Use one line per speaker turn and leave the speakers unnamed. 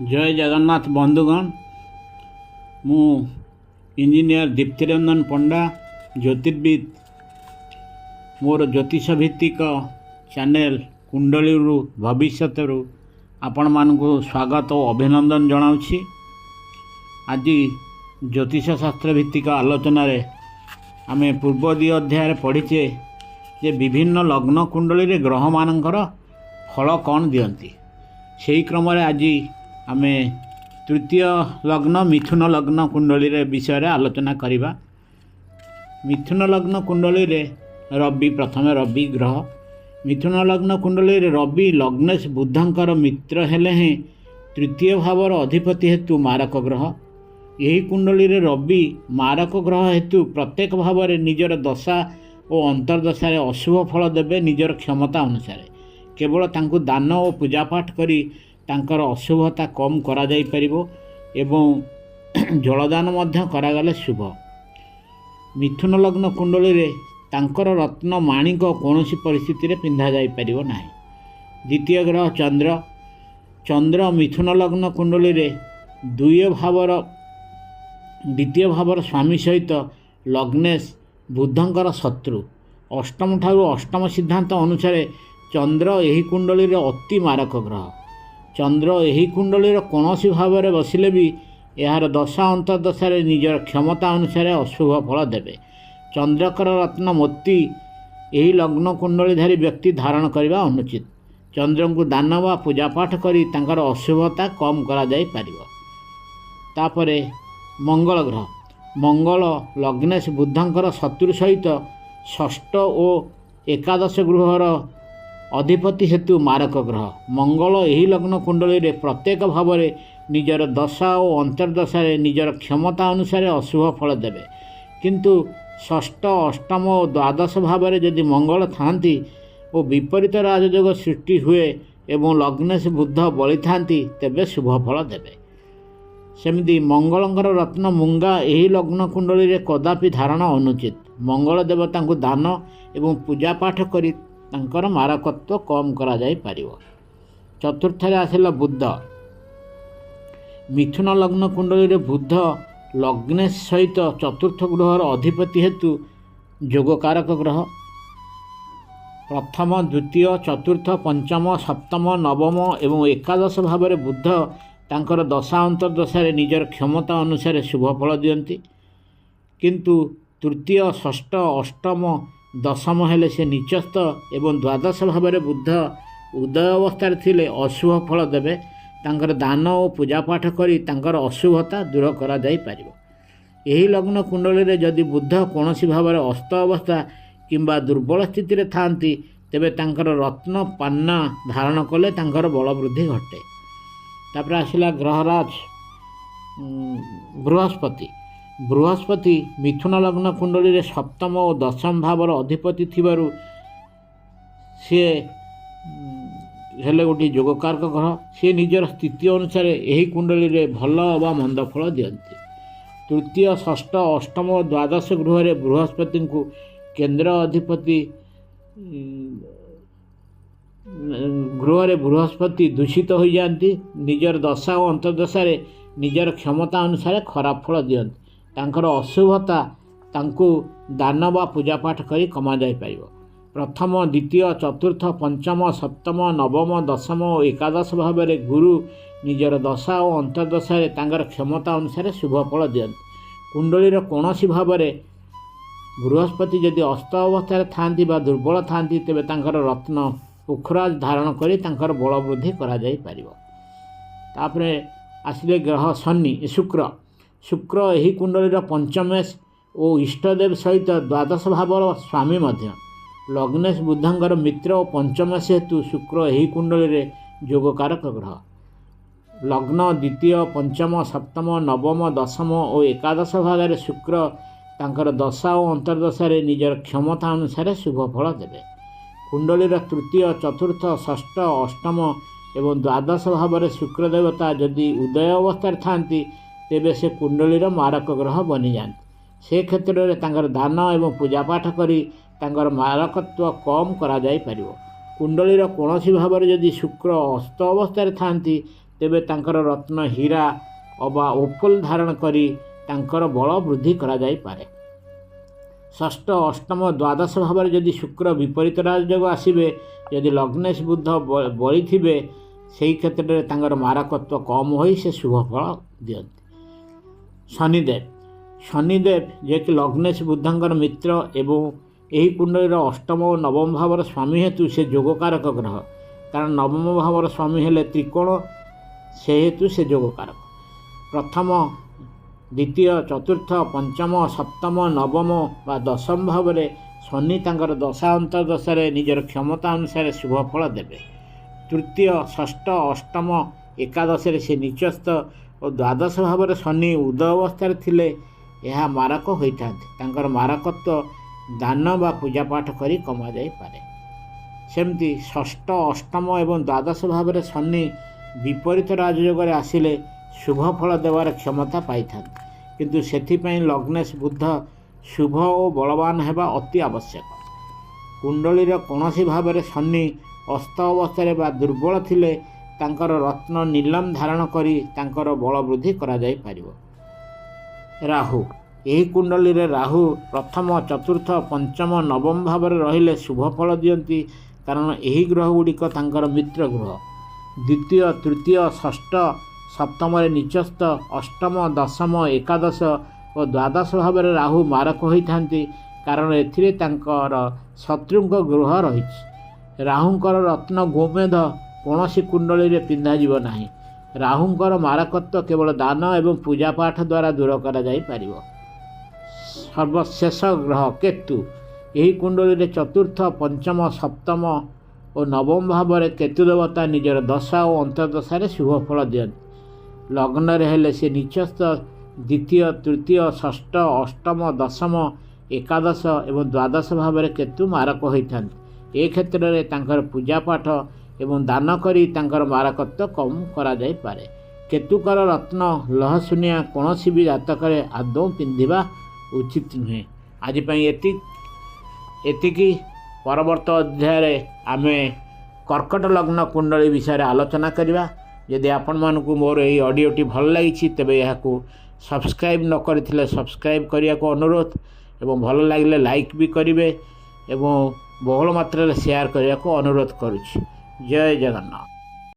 जय जगन्नाथ बंधुगण मु इंजीनियर दीप्तिरंजन पंडा ज्योतिर्विद मोर ज्योतिष भित्तिक चैनल कुंडली भविष्य आपण मानकु स्वागत और अभिनंदन जनाऊँगी। आज ज्योतिष शास्त्र भित्तिक आलोचन आम पूर्व दि अध्याय पढ़ीचे जे विभिन्न लग्न कुंडली ग्रह मानकर फल कौन दियंती। से क्रम आज आम तृतीय लग्न मिथुन लग्न कुंडली विषय आलोचना करिबा। मिथुन लग्न कुंडली रवि प्रथम रवि ग्रह मिथुन लग्न कुंडली रवि लग्नेश बुधंकर मित्र हेले हैं तृतीय भावर अधिपति हेतु मारक ग्रह। यही कुंडली रवि मारक ग्रह हेतु प्रत्येक भाव में निजर दशा और अंतर्दशा अशुभ फल देवे निजर क्षमता अनुसार। केवल तांकु दान और पूजापाठ करी तांकर अशुभता कम करा जाई परिबो एवं जलदान मध्य करागले शुभ। मिथुन लग्न कुंडली रे तांकर रत्न माणिक कौनसी परिस्थिति रे पिंधा जाई परिबो नाही। द्वितीय ग्रह चंद्र चंद्र मिथुन लग्न कुंडली रे द्वितीय भावर स्वामी सहित लग्नेश बुधंकर शत्रु। अष्टम ठारू अष्टम सिद्धांत अनुसार चंद्र यही कुंडली रे अति मारक ग्रह। चंद्र यही कुंडली कौनसी भाव में बसिले भी यार दशा अंतर्दशा निजर क्षमता अनुसार अशुभ फल देवे। चंद्रकर रत्न मोती यही लग्न कुंडलीधारी व्यक्ति धारण करने अनुचित। चंद्र को दान वा पूजापाठ करी तांकर अशुभता कम करा जाई परिबो। तापरे मंगल ग्रह मंगल लग्नेश बुधंकर शत्रु सहित षष्ठ और एकादश गृहर अधिपति हेतु मारक ग्रह। मंगल यही लग्न कुंडली रे प्रत्येक भाव में निजर दशा और अंतर्दशा निजर क्षमता अनुसार अशुभ फल देवे। किंतु षष्ठ अष्टम और द्वादश भाव में जदि मंगल थांती और विपरीत राजयोग सृष्टि हुए एवं लग्नेश बुध बली थांती तेबे शुभ फल देवे। सेमिति मंगलंकर रत्न मुंगा यही लग्न कुंडली रे कदापि धारण अनुचित। मंगल देवता को दान एवं पूजापाठ करी तांकर मारकत्व कम करा जाई परिबो। चतुर्थ आसिला बुध मिथुन लग्न कुंडली रे बुध लग्नेश सहित चतुर्थ गृहर अधिपति हेतु जोगकारक ग्रह। प्रथम द्वितीय चतुर्थ पंचम सप्तम नवम एवं एकादश भाव में बुध तांकर दशा अंतर्दशा निजर क्षमता अनुसार शुभ फल दियंती। किंतु तृतीय षष्ठ अष्टम दशम हेले से नीचस्थ एवं द्वादश भाव में बुध उदय अवस्था थिले अशुभ फल देवे। तांकर दान और पूजापाठ करी तांकर अशुभता दूर करा जाई परिबो। एही लग्न कुंडली रे जदि बुध कौनसी भाव में अस्त अवस्था किंबा दुर्बल स्थिति रे थांती तेबे तांकर रत्न पान्ना धारण कले तांकर बल वृद्धि घटे। तापर आसिला ग्रहराज बृहस्पति बृहस्पति मिथुन लग्न कुंडली रे सप्तम और दशम भावर अधिपति थिबारु सी हेले गोटे जोगकारक ग्रह। सी निजर स्थिति अनुसार यही कुंडली रे भल व मंद फल दियंती। तृतीय षष्ठ अष्टम और द्वादश गृह रे बृहस्पति को केंद्र अधिपति गृह रे बृहस्पति दूषित हो जाती। निजर दशा और अंतर्दशा निजर क्षमता अनुसार खराब फल दियंती। तांकर अशुभता तांको दान वा पूजापाठ करी कमा जाई परिबो। प्रथम द्वितीय चतुर्थ पंचम सप्तम नवम दशम और एकादश भाव में गुरु निजर दशा और अंतर्दशा तांकर क्षमता अनुसार शुभ फल दियंती। कुंडलीर कौनसी भाव में बृहस्पति यदि अस्त अवस्था थांती बा दुर्बल थांती तेबे तांकर रत्न पुखराज धारण करी तांकर बल वृद्धि करा जाई परिबो। तापरे आसिले ग्रह शनि शुक्र शुक्र यही कुंडलीर पंचमेश और इष्टदेव सहित द्वादश भावर स्वामी मध्य लग्नेश बुधंकर मित्र और पंचमेश हेतु शुक्र यही कुंडली रे जोगकारक ग्रह। लग्न द्वितीय पंचम सप्तम नवम दशम और एकादश भाग में शुक्र तांकर दशा और अंतर्दशा निजर क्षमता अनुसार शुभ फल देवे। कुंडलीर तृतीय चतुर्थ षष्ठ अष्टम एवं द्वादश भाव में शुक्र देवता जदि उदय अवस्था थांती तेबे से कुंडलीर मारक ग्रह बनी जाती। से क्षेत्र में तांकर दान एवं पूजापाठ करी तांकर मारकत्व कम करा जाई परिबो। कुंडलीर कौनसी भाव में जदि शुक्र अस्त अवस्था थांती ତେବେ ତାଙ୍କର ରତ୍ନ ହୀରା ଅବା ଓପଲ ଧାରଣ କରି ତାଙ୍କର ବଳ ବୃଦ୍ଧି କରାଯାଇପାରେ। ଷଷ୍ଠ ଅଷ୍ଟମ ଦ୍ୱାଦଶ ଭାବରେ ଯଦି ଶୁକ୍ର ବିପରୀତ ରାଜଯୋଗ ଆସିବେ, ଯଦି ଲଗ୍ନେଶ ବୁଧ ବଳିଥିବେ, ସେହି କ୍ଷେତ୍ରରେ ତାଙ୍କର ମାରକତ୍ୱ କମ୍ ହୋଇ ସେ ଶୁଭ ଫଳ ଦିଅନ୍ତି। ଶନିଦେବ ଯିଏକି ଲଗ୍ନେଶ ବୁଧଙ୍କର ମିତ୍ର ଏବଂ ଏହି କୁଣ୍ଡଳୀର ଅଷ୍ଟମ ଓ ନବମ ଭାବର ସ୍ୱାମୀ ହେତୁ ସେ ଯୋଗକାରକ ଗ୍ରହ। କାରଣ ନବମ ଭାବର ସ୍ୱାମୀ ହେଲେ ତ୍ରିକୋଣ, ସେ ହେତୁ ସେ ଯୋଗକାରକ। ପ୍ରଥମ, ଦ୍ୱିତୀୟ, ଚତୁର୍ଥ, ପଞ୍ଚମ, ସପ୍ତମ, ନବମ ବା ଦଶମ ଭାବରେ ଶନି ତାଙ୍କର ଦଶା ଅନ୍ତର୍ଦଶାରେ ନିଜର କ୍ଷମତା ଅନୁସାରେ ଶୁଭ ଫଳ ଦେବେ। ତୃତୀୟ, ଷଷ୍ଠ, ଅଷ୍ଟମ, ଏକାଦଶରେ ସେ ନିଚସ୍ଥ ଓ ଦ୍ୱାଦଶ ଭାବରେ ଶନି ଉଦୟ ଅବସ୍ଥାରେ ଥିଲେ ଏହା ମାରକ ହୋଇଥାନ୍ତି। ତାଙ୍କର ମାରକତ୍ୱ ଦାନ ବା ପୂଜାପାଠ କରି କମାଯାଇପାରେ। ସେମିତି ଷଷ୍ଠ, ଅଷ୍ଟମ ଏବଂ ଦ୍ୱାଦଶ ଭାବରେ ଶନି ବିପରୀତ ରାଜଯୋଗରେ ଆସିଲେ ଶୁଭ ଫଳ ଦେବାର କ୍ଷମତା ପାଇଥାନ୍ତି, କିନ୍ତୁ ସେଥିପାଇଁ ଲଗ୍ନେଶ ବୁଧ ଶୁଭ ଓ ବଳବାନ ହେବା ଅତି ଆବଶ୍ୟକ। କୁଣ୍ଡଳୀର କୌଣସି ଭାବରେ ଶନି ଅସ୍ତ ଅବସ୍ଥାରେ ବା ଦୁର୍ବଳ ଥିଲେ ତାଙ୍କର ରତ୍ନ ନୀଲମ ଧାରଣ କରି ତାଙ୍କର ବଳ ବୃଦ୍ଧି କରାଯାଇପାରିବ। ରାହୁ, ଏହି କୁଣ୍ଡଳୀରେ ରାହୁ ପ୍ରଥମ, ଚତୁର୍ଥ, ପଞ୍ଚମ, ନବମ ଭାବରେ ରହିଲେ ଶୁଭ ଫଳ ଦିଅନ୍ତି, କାରଣ ଏହି ଗ୍ରହଗୁଡ଼ିକ ତାଙ୍କର ମିତ୍ର ଗ୍ରହ। ଦ୍ୱିତୀୟ, ତୃତୀୟ, ଷଷ୍ଠ, ସପ୍ତମରେ ନିଚସ୍ଥ, ଅଷ୍ଟମ, ଦଶମ, ଏକାଦଶ ଓ ଦ୍ୱାଦଶ ଭାବରେ ରାହୁ ମାରକ ହୋଇଥାନ୍ତି, କାରଣ ଏଥିରେ ତାଙ୍କର ଶତ୍ରୁଙ୍କ ଗୃହ ରହିଛି। ରାହୁଙ୍କର ରତ୍ନ ଗୋମେଧ କୌଣସି କୁଣ୍ଡଳୀରେ ପିନ୍ଧାଯିବ ନାହିଁ। ରାହୁଙ୍କର ମାରକତ୍ୱ କେବଳ ଦାନ ଏବଂ ପୂଜାପାଠ ଦ୍ୱାରା ଦୂର କରାଯାଇପାରିବ। ସର୍ବଶେଷ ଗ୍ରହ କେତୁ, ଏହି କୁଣ୍ଡଳୀରେ ଚତୁର୍ଥ, ପଞ୍ଚମ, ସପ୍ତମ ଓ ନବମ ଭାବରେ କେତୁ ଦେବତା ନିଜର ଦଶା ଓ ଅନ୍ତର୍ଦଶାରେ ଶୁଭ ଫଳ ଦିଅନ୍ତି। ଲଗ୍ନରେ ହେଲେ ସେ ନିଚସ୍ଥ, ଦ୍ୱିତୀୟ, ତୃତୀୟ, ଷଷ୍ଠ, ଅଷ୍ଟମ, ଦଶମ, ଏକାଦଶ ଏବଂ ଦ୍ୱାଦଶ ଭାବରେ କେତୁ ମାରକ ହୋଇଥାନ୍ତି। ଏ କ୍ଷେତ୍ରରେ ତାଙ୍କର ପୂଜାପାଠ ଏବଂ ଦାନ କରି ତାଙ୍କର ମାରକତ୍ୱ କମ୍ କରାଯାଇପାରେ। କେତୁଙ୍କର ରତ୍ନ ଲହସୁନିଆ କୌଣସି ବି ଜାତକରେ ଆଦୌ ପିନ୍ଧିବା ଉଚିତ ନୁହେଁ। ଆଜି ପାଇଁ ଏତିକି। ପରବର୍ତ୍ତୀ ଅଧ୍ୟାୟରେ ଆମେ କର୍କଟ ଲଗ୍ନ କୁଣ୍ଡଳୀ ବିଷୟରେ ଆଲୋଚନା କରିବା। ଯଦି ଆପଣମାନଙ୍କୁ ମୋର ଏହି ଅଡ଼ିଓଟି ଭଲ ଲାଗିଛି ତେବେ ଏହାକୁ ସବସ୍କ୍ରାଇବ୍ ନ କରିଥିଲେ ସବସ୍କ୍ରାଇବ୍ କରିବାକୁ ଅନୁରୋଧ ଏବଂ ଭଲ ଲାଗିଲେ ଲାଇକ୍ ବି କରିବେ ଏବଂ ବହୁଳ ମାତ୍ରାରେ ସେୟାର କରିବାକୁ ଅନୁରୋଧ କରୁଛି। ଜୟ ଜଗନ୍ନାଥ।